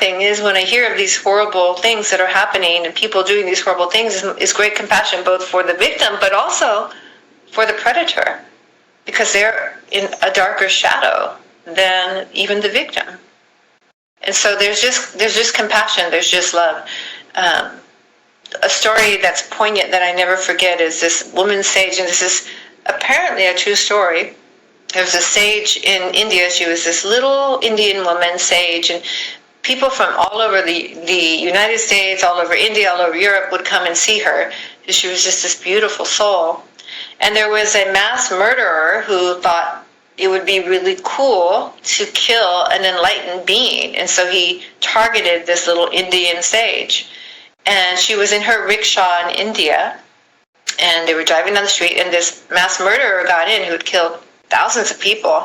thing is, when I hear of these horrible things that are happening and people doing these horrible things, is great compassion both for the victim but also for the predator, because they're in a darker shadow than even the victim. And so there's just compassion, there's just love. A story that's poignant that I never forget is this woman sage, and this is apparently a true story. There was a sage in India. She was this little Indian woman sage, and people from all over the United States, all over India, all over Europe would come and see her. She was just this beautiful soul. And there was a mass murderer who thought it would be really cool to kill an enlightened being. And so he targeted this little Indian sage. And she was in her rickshaw in India, and they were driving down the street, and this mass murderer got in who had killed thousands of people,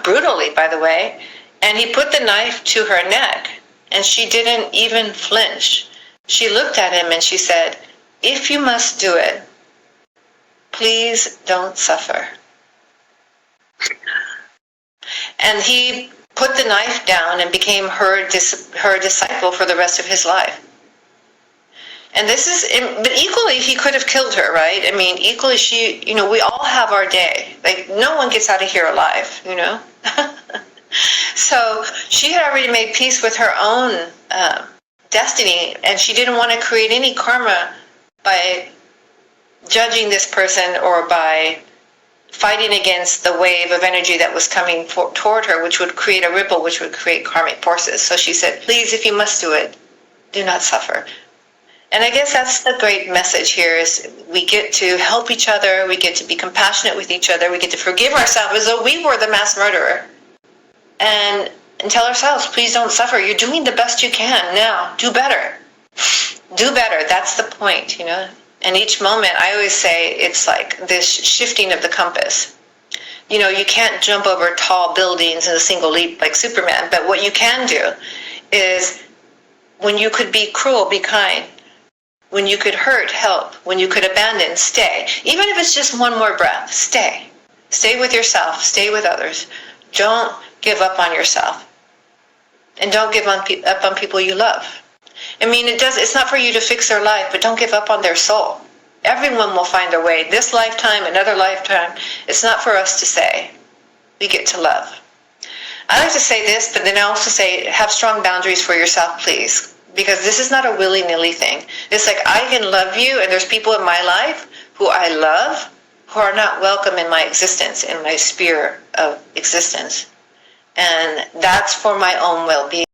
brutally, by the way, and he put the knife to her neck, and she didn't even flinch. She looked at him and she said, "If you must do it, please don't suffer." And he put the knife down and became her disciple for the rest of his life. And this is, but equally, he could have killed her, right? I mean, equally, we all have our day. Like, no one gets out of here alive, So she had already made peace with her own destiny, and she didn't want to create any karma by judging this person or by fighting against the wave of energy that was coming toward her, which would create a ripple, which would create karmic forces. So she said, "Please, if you must do it, do not suffer." And I guess that's the great message here, is we get to help each other, we get to be compassionate with each other, we get to forgive ourselves as though we were the mass murderer. And tell ourselves, please don't suffer. You're doing the best you can now. Do better. Do better. That's the point, And each moment, I always say, it's like this shifting of the compass. You can't jump over tall buildings in a single leap like Superman, but what you can do is, when you could be cruel, be kind. When you could hurt, help. When you could abandon, stay. Even if it's just one more breath, stay. Stay with yourself. Stay with others. Don't give up on yourself. And don't give up on people you love. I mean, it's not for you to fix their life, but don't give up on their soul. Everyone will find their way. This lifetime, another lifetime. It's not for us to say. We get to love. I like to say this, but then I also say, have strong boundaries for yourself, please. Because this is not a willy-nilly thing. It's like, I can love you, and there's people in my life who I love who are not welcome in my existence, in my sphere of existence. And that's for my own well-being.